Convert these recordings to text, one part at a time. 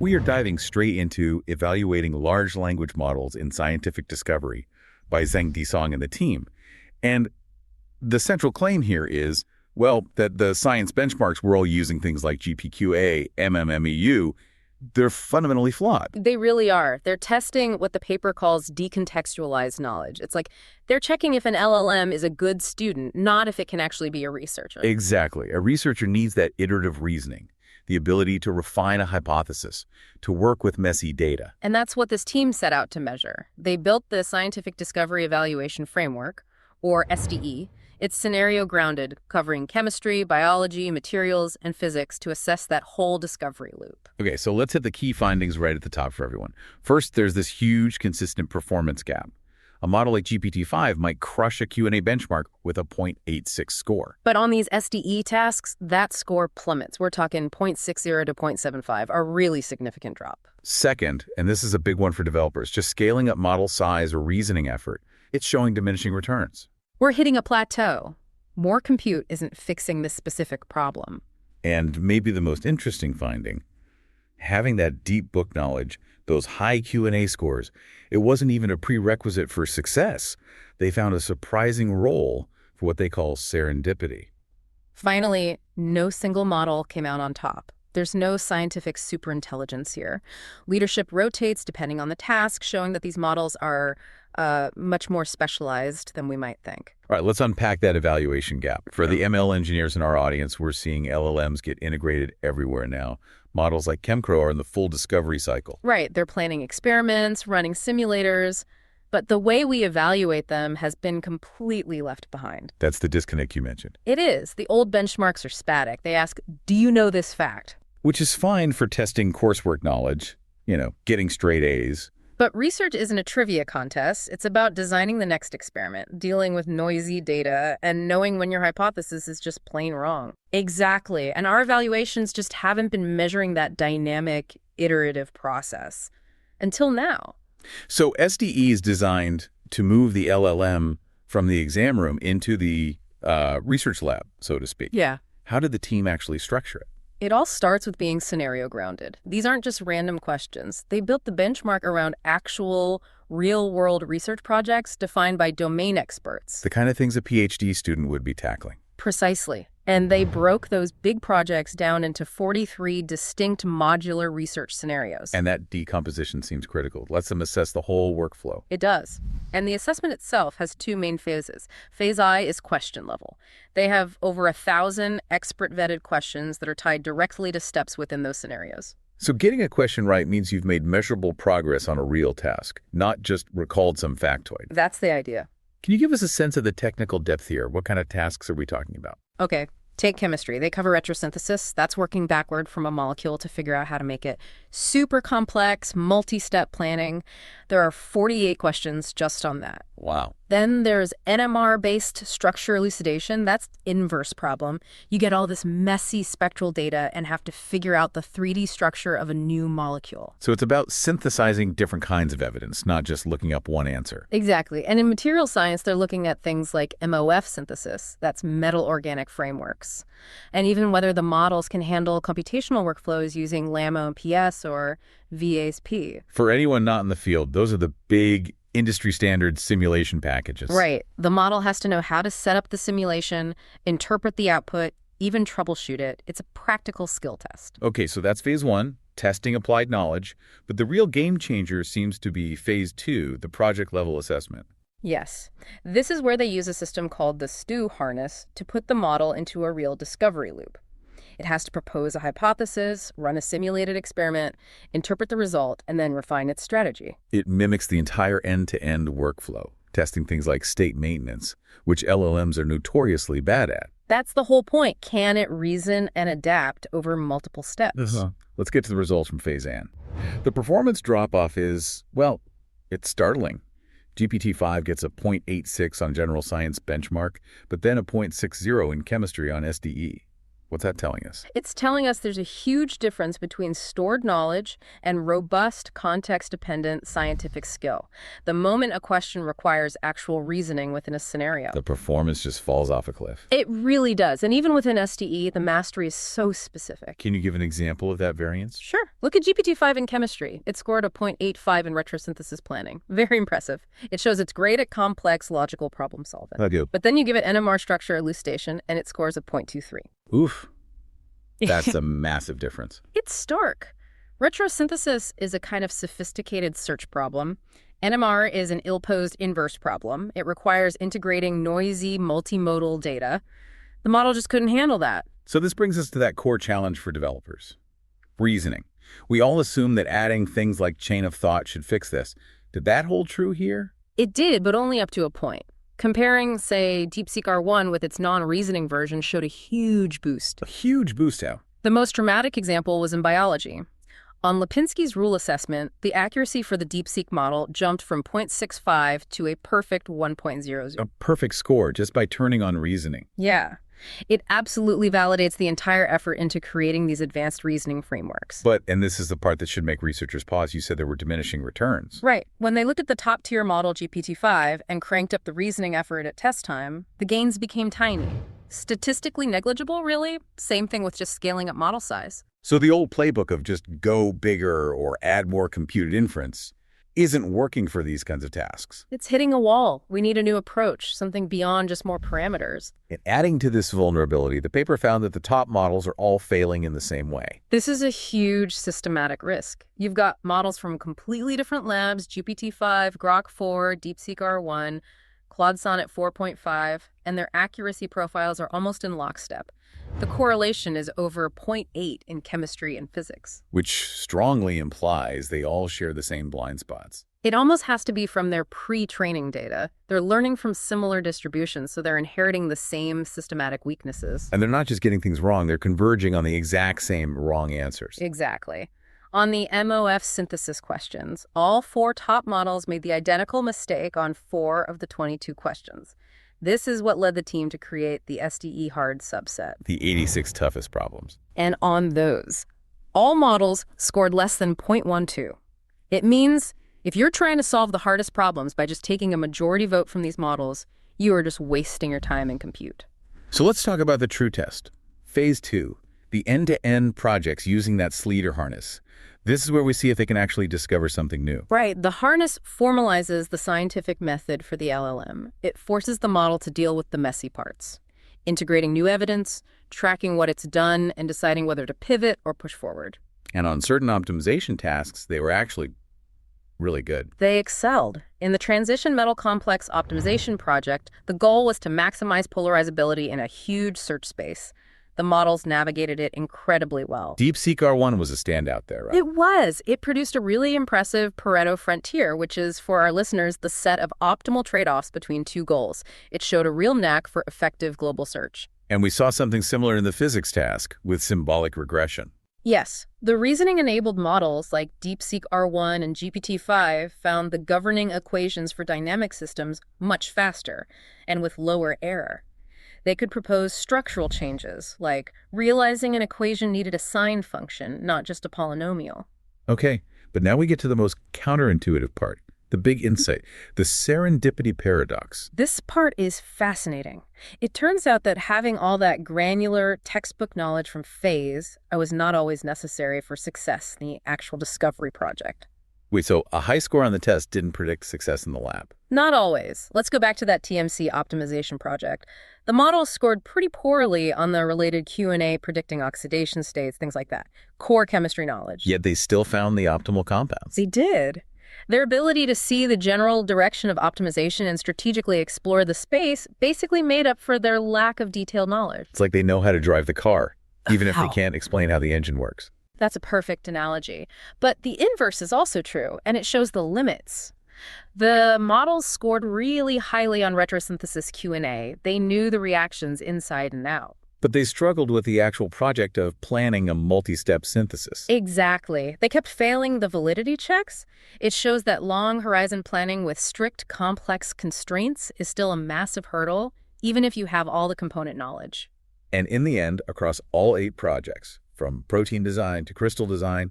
We are diving straight into evaluating large language models in scientific discovery by Zheng Disong and the team. And the central claim here is, well, that the science benchmarks we're all using, things like GPQA, MMMEU, they're fundamentally flawed. They really are. They're testing what the paper calls decontextualized knowledge. It's like they're checking if an LLM is a good student, not if it can actually be a researcher. Exactly. A researcher needs that iterative reasoning, the ability to refine a hypothesis, to work with messy data. And that's what this team set out to measure. They built the Scientific Discovery Evaluation Framework, or SDE. It's scenario-grounded, covering chemistry, biology, materials, and physics to assess that whole discovery loop. Okay, so let's hit the key findings right at the top for everyone. First, there's this huge consistent performance gap. A model like GPT-5 might crush a Q&A benchmark with a 0.86 score. But on these SDE tasks, that score plummets. We're talking 0.60 to 0.75, a really significant drop. Second, and this is a big one for developers, just scaling up model size or reasoning effort, it's showing diminishing returns. We're hitting a plateau. More compute isn't fixing this specific problem. And maybe the most interesting finding, having that deep book knowledge, those high Q&A scores, it wasn't even a prerequisite for success. They found a surprising role for what they call serendipity. Finally, no single model came out on top. There's no scientific superintelligence here. Leadership rotates depending on the task, showing that these models are much more specialized than we might think. All right, let's unpack that evaluation gap. For the ML engineers in our audience, we're seeing LLMs get integrated everywhere now. Models like ChemCrow are in the full discovery cycle. Right, they're planning experiments, running simulators, but the way we evaluate them has been completely left behind. That's the disconnect you mentioned. It is. The old benchmarks are static. They ask, do you know this fact? Which is fine for testing coursework knowledge, getting straight A's. But research isn't a trivia contest. It's about designing the next experiment, dealing with noisy data, and knowing when your hypothesis is just plain wrong. Exactly. And our evaluations just haven't been measuring that dynamic, iterative process until now. So SDE is designed to move the LLM from the exam room into the research lab, so to speak. Yeah. How did the team actually structure it? It all starts with being scenario-grounded. These aren't just random questions. They built the benchmark around actual, real-world research projects defined by domain experts. The kind of things a PhD student would be tackling. Precisely. And they broke those big projects down into 43 distinct modular research scenarios. And that decomposition seems critical. It lets them assess the whole workflow. It does. And the assessment itself has two main phases. Phase I is question level. They have over 1,000 expert-vetted questions that are tied directly to steps within those scenarios. So getting a question right means you've made measurable progress on a real task, not just recalled some factoid. That's the idea. Can you give us a sense of the technical depth here? What kind of tasks are we talking about? Okay, take chemistry. They cover retrosynthesis. That's working backward from a molecule to figure out how to make it. Super complex, multi-step planning. There are 48 questions just on that. Wow. Then there's NMR-based structure elucidation. That's inverse problem. You get all this messy spectral data and have to figure out the 3D structure of a new molecule. So it's about synthesizing different kinds of evidence, not just looking up one answer. Exactly. And in material science, they're looking at things like MOF synthesis. That's metal organic frameworks. And even whether the models can handle computational workflows using LAMO-PS or VASP. For anyone not in the field, those are the big industry standard simulation packages. Right. The model has to know how to set up the simulation, interpret the output, even troubleshoot it. It's a practical skill test. Okay, so that's phase one, testing applied knowledge. But the real game changer seems to be phase two, the project level assessment. Yes. This is where they use a system called the STU harness to put the model into a real discovery loop. It has to propose a hypothesis, run a simulated experiment, interpret the result, and then refine its strategy. It mimics the entire end-to-end workflow, testing things like state maintenance, which LLMs are notoriously bad at. That's the whole point. Can it reason and adapt over multiple steps? Let's get to the results from phase N. The performance drop-off is, well, it's startling. GPT-5 gets a 0.86 on general science benchmark, but then a 0.60 in chemistry on SDE. What's that telling us? It's telling us there's a huge difference between stored knowledge and robust, context-dependent scientific skill. The moment a question requires actual reasoning within a scenario. The performance just falls off a cliff. It really does. And even within SDE, the mastery is so specific. Can you give an example of that variance? Sure. Look at GPT-5 in chemistry. It scored a 0.85 in retrosynthesis planning. Very impressive. It shows it's great at complex logical problem solving. But then you give it NMR structure elucidation, and it scores a 0.23. Oof. That's a massive difference. It's stark. Retrosynthesis is a kind of sophisticated search problem. NMR is an ill-posed inverse problem. It requires integrating noisy, multimodal data. The model just couldn't handle that. So this brings us to that core challenge for developers. Reasoning. We all assume that adding things like chain of thought should fix this. Did that hold true here? It did, but only up to a point. Comparing, say, DeepSeek-R1 with its non-reasoning version showed a huge boost. A huge boost how? The most dramatic example was in biology. On Lipinski's rule assessment, the accuracy for the DeepSeek model jumped from 0.65 to a perfect 1.00. A perfect score just by turning on reasoning. Yeah. It absolutely validates the entire effort into creating these advanced reasoning frameworks. But, and this is the part that should make researchers pause, you said there were diminishing returns. Right. When they looked at the top-tier model GPT-5 and cranked up the reasoning effort at test time, the gains became tiny. Statistically negligible, really? Same thing with just scaling up model size. So the old playbook of just go bigger or add more computed inference isn't working for these kinds of tasks. It's hitting a wall. We need a new approach, something beyond just more parameters. And adding to this vulnerability, the paper found that the top models are all failing in the same way. This is a huge systematic risk. You've got models from completely different labs, GPT-5, Grok 4, DeepSeek-R1, Claude Sonnet 4.5, and their accuracy profiles are almost in lockstep. The correlation is over 0.8 in chemistry and physics. Which strongly implies they all share the same blind spots. It almost has to be from their pre-training data. They're learning from similar distributions, so they're inheriting the same systematic weaknesses. And they're not just getting things wrong, they're converging on the exact same wrong answers. Exactly. On the MOF synthesis questions, all 4 top models made the identical mistake on 4 of the 22 questions. This is what led the team to create the SDE hard subset. The 86 toughest problems. And on those, all models scored less than 0.12. It means if you're trying to solve the hardest problems by just taking a majority vote from these models, you are just wasting your time in compute. So let's talk about the true test. Phase 2, the end-to-end projects using that Sleater harness. This is where we see if they can actually discover something new. Right. The harness formalizes the scientific method for the LLM. It forces the model to deal with the messy parts, integrating new evidence, tracking what it's done, and deciding whether to pivot or push forward. And on certain optimization tasks, they were actually really good. They excelled. In the transition metal complex optimization project, the goal was to maximize polarizability in a huge search space. The models navigated it incredibly well. DeepSeek-R1 was a standout there, right? It was. It produced a really impressive Pareto frontier, which is, for our listeners, the set of optimal trade-offs between 2 goals. It showed a real knack for effective global search. And we saw something similar in the physics task with symbolic regression. Yes. The reasoning-enabled models like DeepSeek-R1 and GPT-5 found the governing equations for dynamic systems much faster and with lower error. They could propose structural changes, like realizing an equation needed a sign function, not just a polynomial. Okay, but now we get to the most counterintuitive part, the big insight, the Serendipity Paradox. This part is fascinating. It turns out that having all that granular textbook knowledge from phase was not always necessary for success in the actual discovery project. Wait, so a high score on the test didn't predict success in the lab? Not always. Let's go back to that TMC optimization project. The model scored pretty poorly on the related Q&A predicting oxidation states, things like that. Core chemistry knowledge. Yet they still found the optimal compounds. They did. Their ability to see the general direction of optimization and strategically explore the space basically made up for their lack of detailed knowledge. It's like they know how to drive the car, even if they Wow. can't explain how the engine works. That's a perfect analogy. But the inverse is also true, and it shows the limits. The models scored really highly on retrosynthesis Q&A. They knew the reactions inside and out. But they struggled with the actual project of planning a multi-step synthesis. Exactly. They kept failing the validity checks. It shows that long horizon planning with strict, complex constraints is still a massive hurdle, even if you have all the component knowledge. And in the end, across all 8 projects, from protein design to crystal design,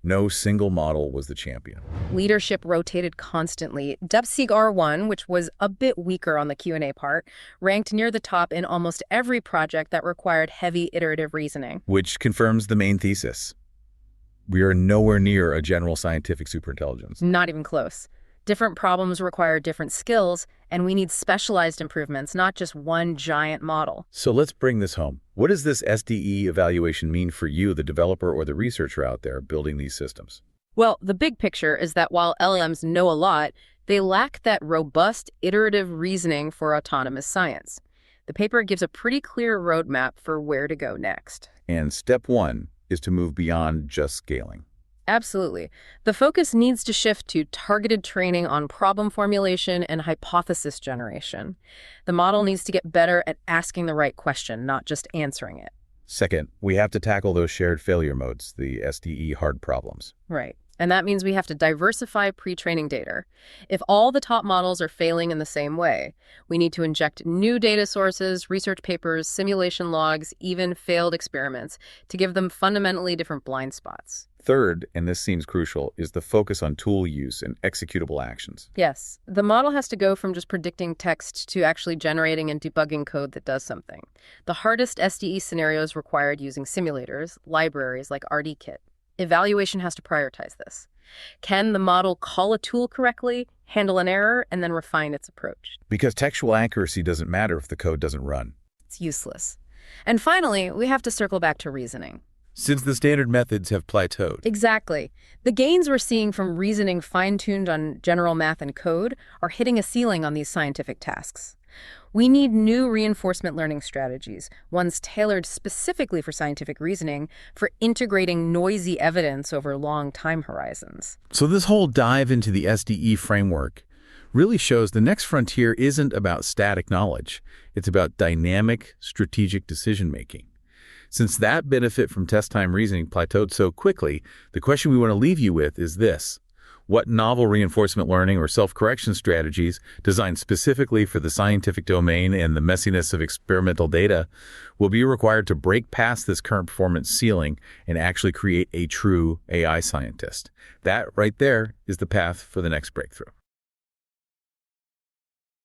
no single model was the champion. Leadership rotated constantly. DeepSeek-R1, which was a bit weaker on the Q&A part, ranked near the top in almost every project that required heavy iterative reasoning. Which confirms the main thesis. We are nowhere near a general scientific superintelligence. Not even close. Different problems require different skills, and we need specialized improvements, not just one giant model. So let's bring this home. What does this SDE evaluation mean for you, the developer or the researcher out there building these systems? Well, the big picture is that while LLMs know a lot, they lack that robust, iterative reasoning for autonomous science. The paper gives a pretty clear roadmap for where to go next. And step 1 is to move beyond just scaling. Absolutely. The focus needs to shift to targeted training on problem formulation and hypothesis generation. The model needs to get better at asking the right question, not just answering it. Second, we have to tackle those shared failure modes, the SDE hard problems. Right. And that means we have to diversify pre-training data. If all the top models are failing in the same way, we need to inject new data sources, research papers, simulation logs, even failed experiments to give them fundamentally different blind spots. Third, and this seems crucial, is the focus on tool use and executable actions. Yes, the model has to go from just predicting text to actually generating and debugging code that does something. The hardest SDE scenarios required using simulators, libraries like RDKit. Evaluation has to prioritize this. Can the model call a tool correctly, handle an error, and then refine its approach? Because textual accuracy doesn't matter if the code doesn't run. It's useless. And finally, we have to circle back to reasoning. Since the standard methods have plateaued. Exactly. The gains we're seeing from reasoning fine-tuned on general math and code are hitting a ceiling on these scientific tasks. We need new reinforcement learning strategies, ones tailored specifically for scientific reasoning, for integrating noisy evidence over long time horizons. So this whole dive into the SDE framework really shows the next frontier isn't about static knowledge. It's about dynamic, strategic decision-making. Since that benefit from test-time reasoning plateaued so quickly, the question we want to leave you with is this. What novel reinforcement learning or self-correction strategies designed specifically for the scientific domain and the messiness of experimental data will be required to break past this current performance ceiling and actually create a true AI scientist? That right there is the path for the next breakthrough.